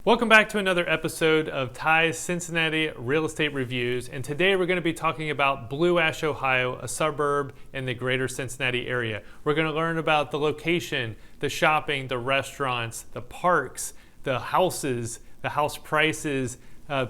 Welcome back to another episode of Ty's Cincinnati Real Estate Reviews, and today we're going to be talking about Blue Ash, Ohio, a suburb in the greater Cincinnati area. We're going to learn about the location, the shopping, the restaurants, the parks, the houses, the house prices,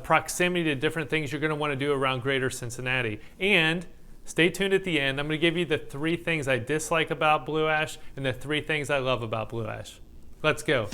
proximity to different things you're going to want to do around greater Cincinnati. And stay tuned at the end. I'm going to give you the 3 things I dislike about Blue Ash and the 3 things I love about Blue Ash. Let's go.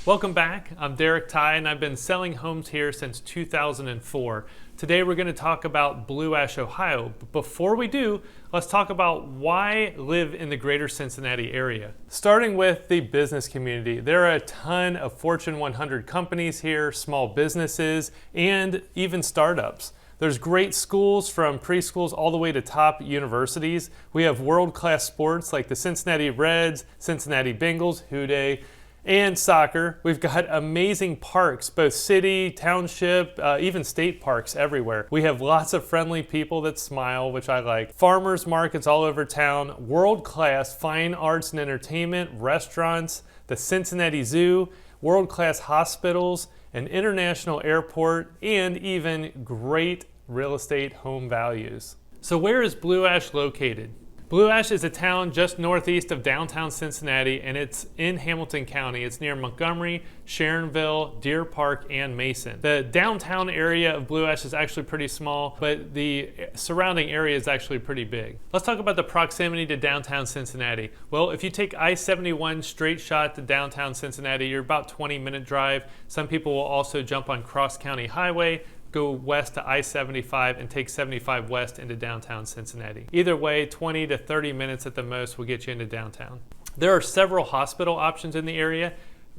Welcome back. I'm Derek Ty, and I've been selling homes here since 2004. Today we're going to talk about Blue Ash, Ohio. But before we do, let's talk about why live in the greater Cincinnati area. Starting with the business community, there are a ton of Fortune 100 companies here, small businesses, and even startups. There's great schools from preschools all the way to top universities. We have world-class sports like the Cincinnati Reds, Cincinnati Bengals, Houday, and soccer. We've got amazing parks, both city, township, even state parks everywhere. We have lots of friendly people that smile, which I like. Farmers markets all over town, world-class fine arts and entertainment, restaurants, the Cincinnati Zoo, world-class hospitals, an international airport, and even great real estate home values. So where is Blue Ash located? Blue Ash is a town just northeast of downtown Cincinnati, and it's in Hamilton County. It's near Montgomery, Sharonville, Deer Park, and Mason. The downtown area of Blue Ash is actually pretty small, but the surrounding area is actually pretty big. Let's talk about the proximity to downtown Cincinnati. Well, if you take I-71 straight shot to downtown Cincinnati, you're about 20-minute drive. Some people will also jump on Cross County Highway, go west to I-75 and take 75 west into downtown Cincinnati. Either way, 20 to 30 minutes at the most will get you into downtown. There are several hospital options in the area.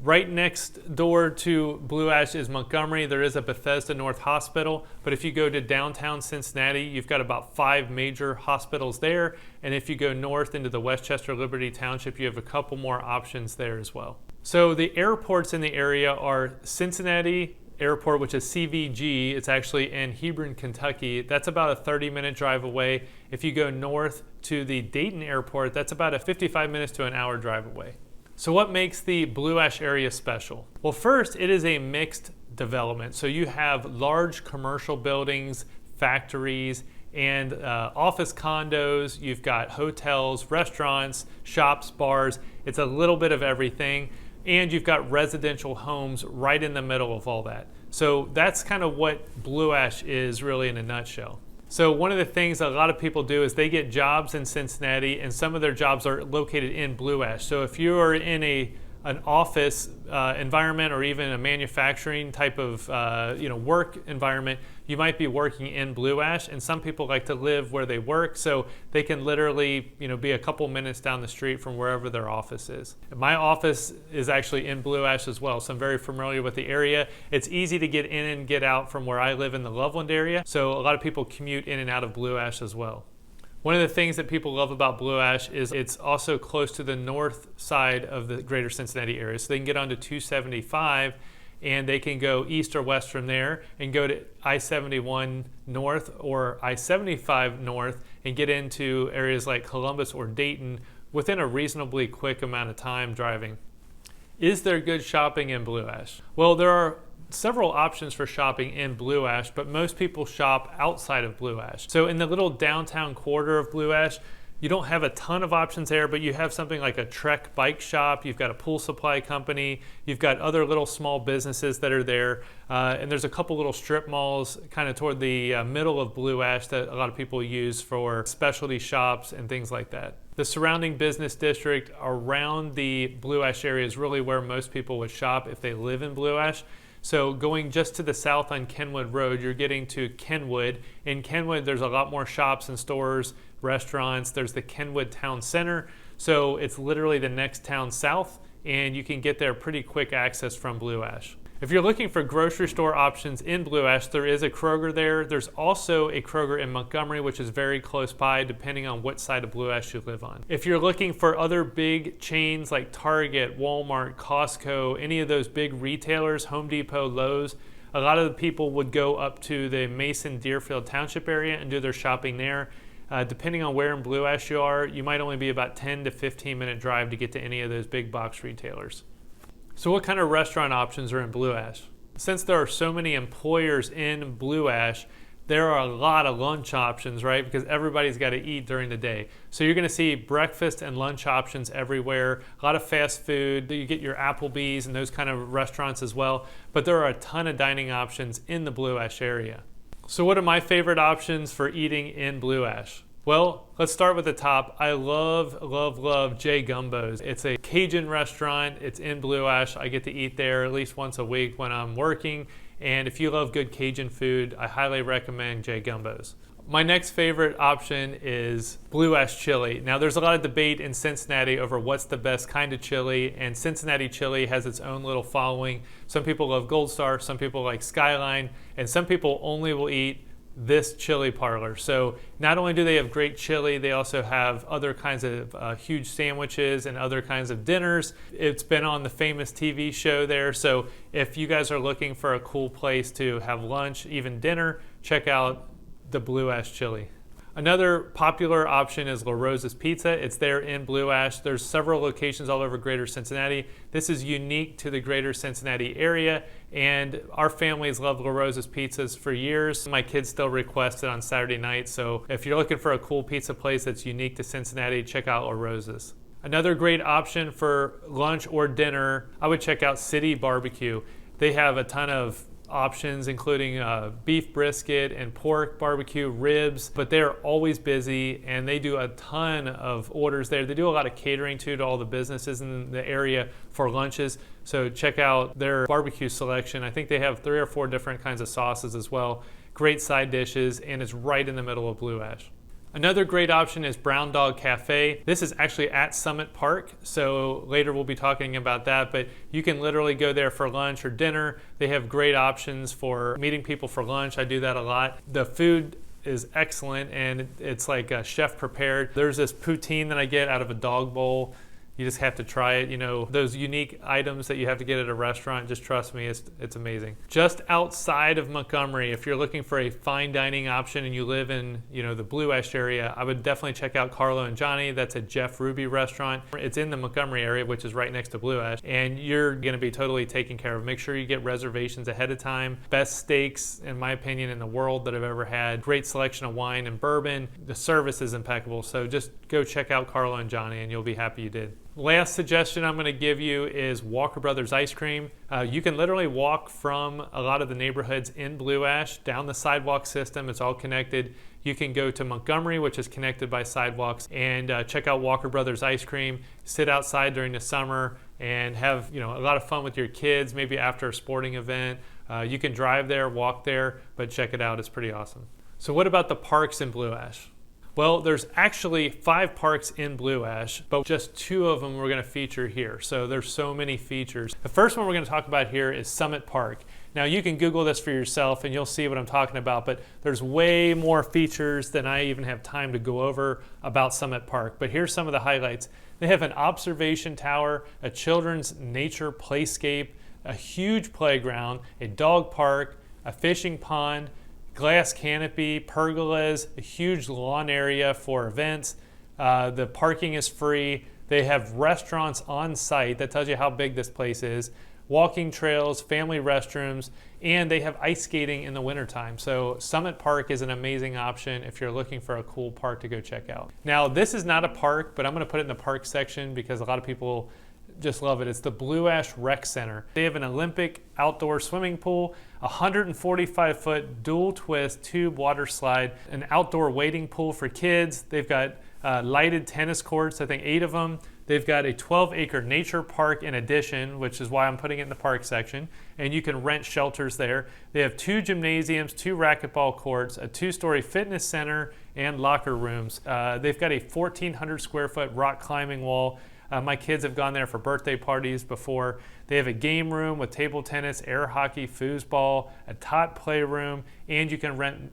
Right next door to Blue Ash is Montgomery. There is a Bethesda North Hospital, but if you go to downtown Cincinnati, you've got about 5 major hospitals there, and if you go north into the Westchester Liberty Township, you have a couple more options there as well. So the airports in the area are Cincinnati Airport, which is CVG. It's actually in Hebron, Kentucky. That's about a 30-minute drive away. If you go north to the Dayton Airport, that's about a 55 minutes to an hour drive away. So what makes the Blue Ash area special? Well, first, it is a mixed development. So you have large commercial buildings, factories, and office condos. You've got hotels, restaurants, shops, bars. It's a little bit of everything. And you've got residential homes right in the middle of all that. So that's kind of what Blue Ash is really in a nutshell. So one of the things a lot of people do is they get jobs in Cincinnati, and some of their jobs are located in Blue Ash. So if you are in an office environment or even a manufacturing type of work environment, you might be working in Blue Ash, and some people like to live where they work, so they can literally be a couple minutes down the street from wherever their office is. My office is actually in Blue Ash as well, so I'm very familiar with the area. It's easy to get in and get out from where I live in the Loveland area, so a lot of people commute in and out of Blue Ash as well. One of the things that people love about Blue Ash is it's also close to the north side of the greater Cincinnati area. So they can get onto 275 and they can go east or west from there and go to I-71 north or I-75 north and get into areas like Columbus or Dayton within a reasonably quick amount of time driving. Is there good shopping in Blue Ash? Well, there are several options for shopping in Blue Ash, but most people shop outside of Blue Ash. So in the little downtown quarter of Blue Ash, you don't have a ton of options there, but you have something like a Trek bike shop, you've got a pool supply company, you've got other little small businesses that are there, and there's a couple little strip malls kind of toward the middle of Blue Ash that a lot of people use for specialty shops and things like that. The surrounding business district around the Blue Ash area is really where most people would shop if they live in Blue Ash. So going just to the south on Kenwood Road, you're getting to Kenwood. In Kenwood, there's a lot more shops and stores, restaurants. There's the Kenwood Town Center. So it's literally the next town south, and you can get there pretty quick access from Blue Ash. If you're looking for grocery store options in Blue Ash, there is a Kroger there. There's also a Kroger in Montgomery, which is very close by, depending on what side of Blue Ash you live on. If you're looking for other big chains like Target, Walmart, Costco, any of those big retailers, Home Depot, Lowe's, A lot of the people would go up to the Mason-Deerfield Township area and do their shopping there. Depending on where in Blue Ash you are, you might only be about 10 to 15 minute drive to get to any of those big box retailers. So what kind of restaurant options are in Blue Ash? Since there are so many employers in Blue Ash, there are a lot of lunch options, right? Because everybody's got to eat during the day. So you're going to see breakfast and lunch options everywhere, a lot of fast food. You get your Applebee's and those kind of restaurants as well. But there are a ton of dining options in the Blue Ash area. So what are my favorite options for eating in Blue Ash? Well, let's start with the top. I love, love, love J Gumbo's. It's a Cajun restaurant. It's in Blue Ash. I get to eat there at least once a week when I'm working. And if you love good Cajun food, I highly recommend J Gumbo's. My next favorite option is Blue Ash chili. Now there's a lot of debate in Cincinnati over what's the best kind of chili, and Cincinnati chili has its own little following. Some people love Gold Star, some people like Skyline, and some people only will eat this chili parlor. So not only do they have great chili, they also have other kinds of huge sandwiches and other kinds of dinners. It's been on the famous TV show there. So if you guys are looking for a cool place to have lunch, even dinner, check out the Blue Ash chili. Another popular option is La Rosa's Pizza. It's there in Blue Ash. There's several locations all over Greater Cincinnati. This is unique to the Greater Cincinnati area, and our families loved La Rosa's Pizzas for years. My kids still request it on Saturday night, so if you're looking for a cool pizza place that's unique to Cincinnati, check out La Rosa's. Another great option for lunch or dinner, I would check out City Barbecue. They have a ton of options, including beef brisket and pork barbecue ribs, but they're always busy and they do a ton of orders there. They do a lot of catering too to all the businesses in the area for lunches, so check out their barbecue selection. I think they have 3 or 4 different kinds of sauces as well. Great side dishes, and it's right in the middle of Blue Ash. Another great option is Brown Dog Cafe. This is actually at Summit Park, so later we'll be talking about that, but you can literally go there for lunch or dinner. They have great options for meeting people for lunch. I do that a lot. The food is excellent, and it's like chef prepared. There's this poutine that I get out of a dog bowl. You just have to try it. You know, those unique items that you have to get at a restaurant, just trust me, it's amazing. Just outside of Montgomery, if you're looking for a fine dining option and you live in, the Blue Ash area, I would definitely check out Carlo and Johnny. That's a Jeff Ruby restaurant. It's in the Montgomery area, which is right next to Blue Ash, and you're gonna be totally taken care of. Make sure you get reservations ahead of time. Best steaks, in my opinion, in the world that I've ever had. Great selection of wine and bourbon. The service is impeccable, so just go check out Carlo and Johnny and you'll be happy you did. Last suggestion I'm going to give you is Walker Brothers Ice Cream. You can literally walk from a lot of the neighborhoods in Blue Ash down the sidewalk system. It's all connected. You can go to Montgomery, which is connected by sidewalks, and check out Walker Brothers Ice Cream. Sit outside during the summer and have a lot of fun with your kids, maybe after a sporting event. You can drive there, walk there, but check it out. It's pretty awesome. So what about the parks in Blue Ash? Well, there's actually 5 parks in Blue Ash, but just 2 of them we're going to feature here. So there's so many features. The first one we're going to talk about here is Summit Park. Now you can Google this for yourself and you'll see what I'm talking about, but there's way more features than I even have time to go over about Summit Park. But here's some of the highlights. They have an observation tower, a children's nature playscape, a huge playground, a dog park, a fishing pond, glass canopy, pergolas, a huge lawn area for events. The parking is free. They have restaurants on site. That tells you how big this place is. Walking trails, family restrooms, and they have ice skating in the wintertime. So Summit Park is an amazing option if you're looking for a cool park to go check out. Now, this is not a park, but I'm going to put it in the park section because a lot of people just love it. It's the Blue Ash Rec Center. They have an Olympic outdoor swimming pool, a 145-foot dual twist tube water slide, an outdoor wading pool for kids. They've got lighted tennis courts, I think 8 of them. They've got a 12-acre nature park in addition, which is why I'm putting it in the park section, and you can rent shelters there. They have 2 gymnasiums, 2 racquetball courts, a 2-story fitness center, and locker rooms. They've got a 1,400 square foot rock climbing wall. My kids have gone there for birthday parties before. They have a game room with table tennis, air hockey, foosball, a tot playroom, and you can rent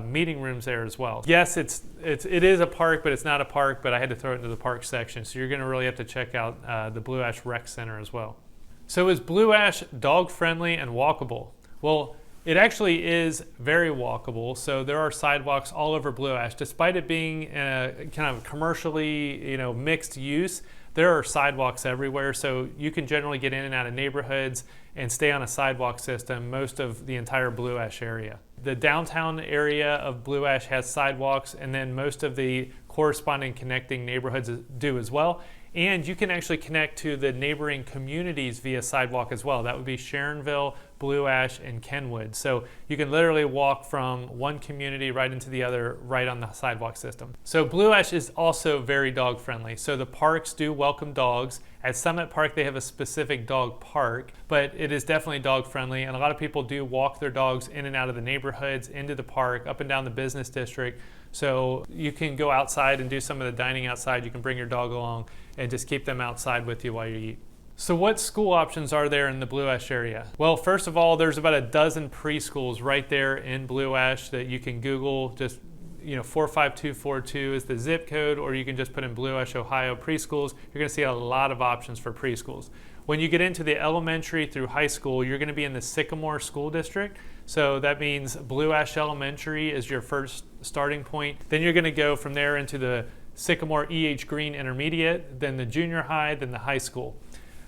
meeting rooms there as well. Yes, it is a park, but it's not a park, but I had to throw it into the park section. So you're gonna really have to check out the Blue Ash Rec Center as well. So is Blue Ash dog friendly and walkable? Well, It actually is very walkable, so there are sidewalks all over Blue Ash. Despite it being kind of commercially, mixed use, there are sidewalks everywhere, so you can generally get in and out of neighborhoods and stay on a sidewalk system most of the entire Blue Ash area. The downtown area of Blue Ash has sidewalks, and then most of the corresponding connecting neighborhoods do as well. And you can actually connect to the neighboring communities via sidewalk as well. That would be Sharonville, Blue Ash, and Kenwood. So you can literally walk from one community right into the other right on the sidewalk system. So Blue Ash is also very dog friendly. So the parks do welcome dogs. At Summit Park, they have a specific dog park, but it is definitely dog friendly. And a lot of people do walk their dogs in and out of the neighborhoods, into the park, up and down the business district. So you can go outside and do some of the dining outside. You can bring your dog along and just keep them outside with you while you eat. So what school options are there in the Blue Ash area? Well, first of all, there's about a dozen preschools right there in Blue Ash that you can Google. Just 45242 is the zip code, or you can just put in Blue Ash, Ohio preschools. You're going to see a lot of options for preschools. When you get into the elementary through high school, you're going to be in the Sycamore School District. So that means Blue Ash Elementary is your first starting point. Then you're going to go from there into the Sycamore E.H. Green Intermediate, then the junior high, then the high school.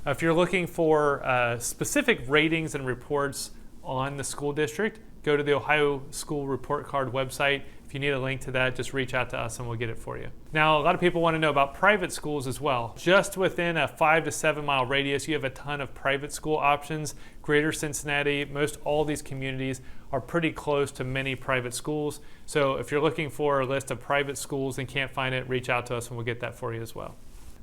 If you're looking for specific ratings and reports on the school district, go to the Ohio School Report Card website. If you need a link to that, just reach out to us and we'll get it for you. Now, a lot of people want to know about private schools as well. Just within a 5 to 7 mile radius, you have a ton of private school options. Greater Cincinnati, most all these communities are pretty close to many private schools. So if you're looking for a list of private schools and can't find it, reach out to us and we'll get that for you as well.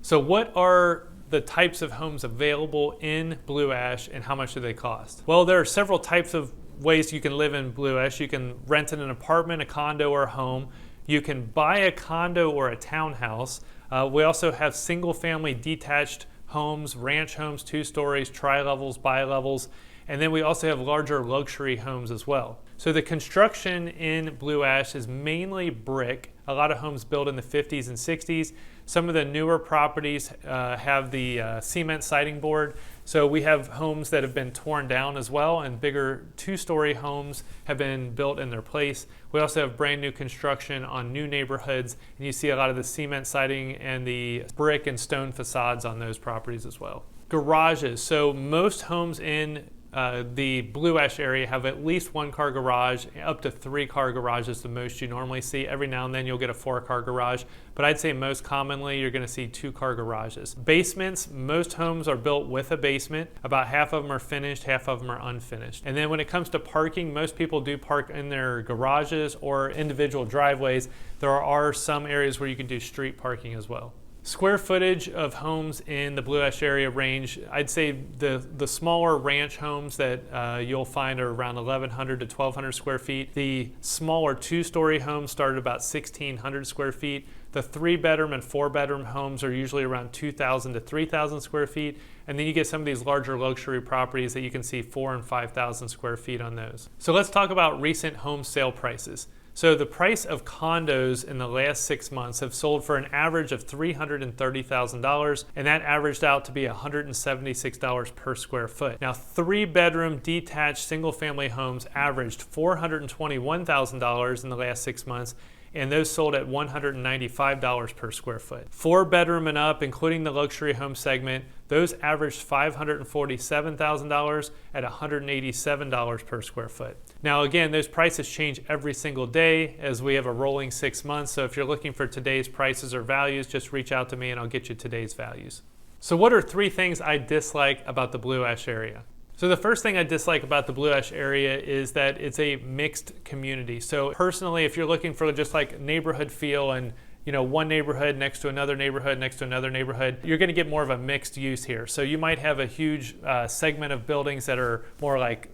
So what are the types of homes available in Blue Ash and how much do they cost? Well, there are several types of ways you can live in Blue Ash. You can rent in an apartment, a condo, or a home. You can buy a condo or a townhouse. We also have single-family detached homes, ranch homes, 2 stories, tri-levels, bi-levels, and then we also have larger luxury homes as well. So the construction in Blue Ash is mainly brick. A lot of homes built in the 50s and 60s. Some of the newer properties have the cement siding board. So we have homes that have been torn down as well, and bigger 2-story homes have been built in their place. We also have brand new construction on new neighborhoods, and you see a lot of the cement siding and the brick and stone facades on those properties as well. Garages. So most homes in the Blue Ash area have at least 1-car garage, up to 3-car garages, the most you normally see. Every now and then you'll get a 4-car garage, but I'd say most commonly you're going to see 2-car garages. Basements, most homes are built with a basement. About half of them are finished, half of them are unfinished. And then when it comes to parking, most people do park in their garages or individual driveways. There are some areas where you can do street parking as well. Square footage of homes in the Blue Ash area range, I'd say the smaller ranch homes that you'll find are around 1,100 to 1,200 square feet. The smaller 2-story homes start at about 1,600 square feet. The 3-bedroom and 4-bedroom homes are usually around 2,000 to 3,000 square feet. And then you get some of these larger luxury properties that you can see 4,000 and 5,000 square feet on those. So let's talk about recent home sale prices. So the price of condos in the last 6 months have sold for an average of $330,000, and that averaged out to be $176 per square foot. Now, 3-bedroom detached single-family homes averaged $421,000 in the last 6 months, and those sold at $195 per square foot. 4-bedroom and up, including the luxury home segment, those averaged $547,000 at $187 per square foot. Now again, those prices change every single day as we have a rolling 6 months, so if you're looking for today's prices or values, just reach out to me and I'll get you today's values. So what are 3 things I dislike about the Blue Ash area? So the first thing I dislike about the Blue Ash area is that it's a mixed community. So personally, if you're looking for just like neighborhood feel and one neighborhood next to another neighborhood next to another neighborhood, you're going to get more of a mixed use here. So you might have a huge segment of buildings that are more like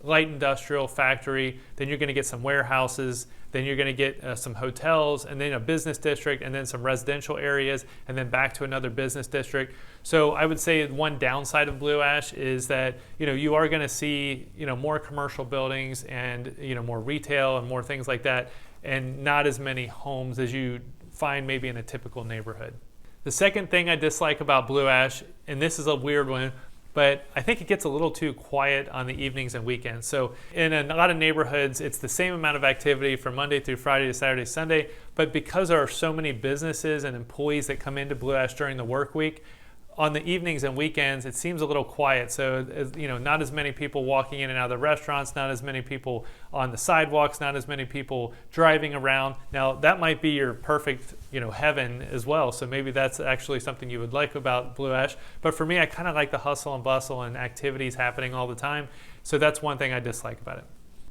light industrial factory, then you're going to get some warehouses, then you're going to get some hotels, and then a business district, and then some residential areas, and then back to another business district. So I would say one downside of Blue Ash is that you are going to see more commercial buildings and more retail and more things like that, and not as many homes as you find maybe in a typical neighborhood. The second thing I dislike about Blue Ash, and this is a weird one, but I think it gets a little too quiet on the evenings and weekends. So in a lot of neighborhoods, it's the same amount of activity from Monday through Friday to Saturday, Sunday, but because there are so many businesses and employees that come into Blue Ash during the work week, on the evenings and weekends, it seems a little quiet. So, not as many people walking in and out of the restaurants, not as many people on the sidewalks, not as many people driving around. Now, that might be your perfect, heaven as well. So maybe that's actually something you would like about Blue Ash. But for me, I kind of like the hustle and bustle and activities happening all the time. So that's one thing I dislike about it.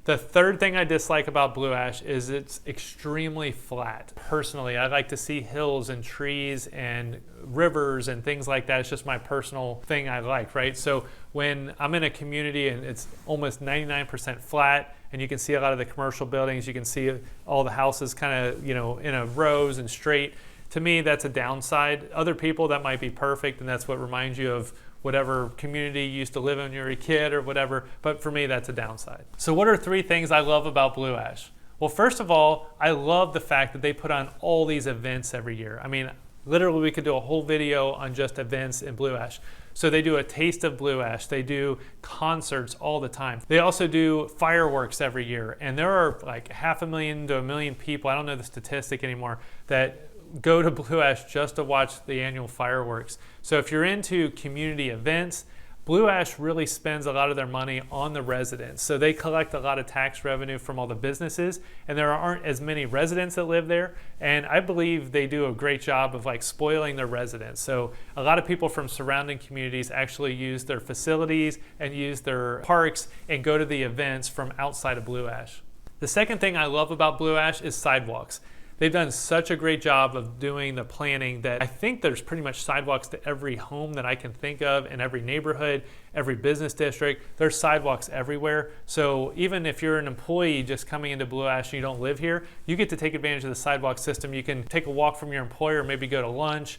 The third thing I dislike about Blue Ash is it's extremely flat. Personally, I like to see hills and trees and rivers and things like that. It's just my personal thing I like, right? So when I'm in a community and it's almost 99% flat and you can see a lot of the commercial buildings, you can see all the houses kind of, in a rows and straight. To me, that's a downside. Other people, that might be perfect, and that's what reminds you of whatever community you used to live in when you were a kid or whatever, but for me, that's a downside. So what are 3 things I love about Blue Ash? Well, first of all, I love the fact that they put on all these events every year. I mean, literally we could do a whole video on just events in Blue Ash. So they do a taste of Blue Ash. They do concerts all the time. They also do fireworks every year. And there are like 500,000 to 1 million people, I don't know the statistic anymore, that go to Blue Ash just to watch the annual fireworks. So if you're into community events, Blue Ash really spends a lot of their money on the residents. So they collect a lot of tax revenue from all the businesses, and there aren't as many residents that live there. And I believe they do a great job of spoiling their residents. So a lot of people from surrounding communities actually use their facilities and use their parks and go to the events from outside of Blue Ash. The second thing I love about Blue Ash is sidewalks. They've done such a great job of doing the planning that I think there's pretty much sidewalks to every home that I can think of in every neighborhood, every business district. There's sidewalks everywhere. So even if you're an employee just coming into Blue Ash and you don't live here, you get to take advantage of the sidewalk system. You can take a walk from your employer, maybe go to lunch.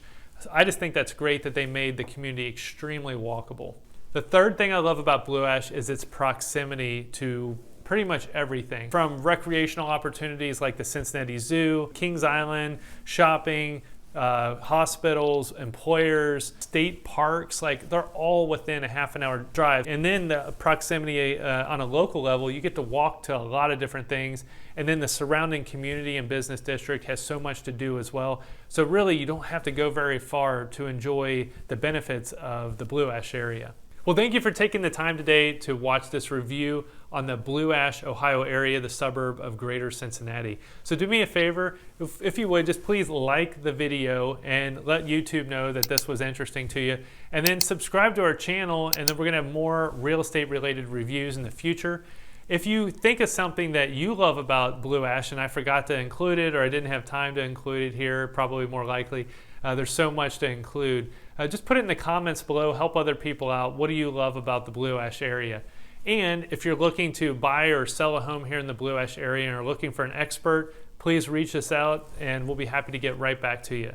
I just think that's great that they made the community extremely walkable. The third thing I love about Blue Ash is its proximity to pretty much everything, from recreational opportunities like the Cincinnati Zoo, Kings Island, shopping, hospitals, employers, state parks, they're all within a half an hour drive. And then the proximity on a local level, you get to walk to a lot of different things. And then the surrounding community and business district has so much to do as well. So really, you don't have to go very far to enjoy the benefits of the Blue Ash area. Well, thank you for taking the time today to watch this review on the Blue Ash, Ohio area, the suburb of Greater Cincinnati. So do me a favor, if you would, just please like the video and let YouTube know that this was interesting to you. And then subscribe to our channel, and then we're gonna have more real estate related reviews in the future. If you think of something that you love about Blue Ash and I forgot to include it, or I didn't have time to include it here, probably more likely, there's so much to include. Just put it in the comments below, help other people out. What do you love about the Blue Ash area? And if you're looking to buy or sell a home here in the Blue Ash area and are looking for an expert, please reach us out and we'll be happy to get right back to you.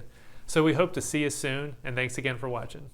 So we hope to see you soon, and thanks again for watching.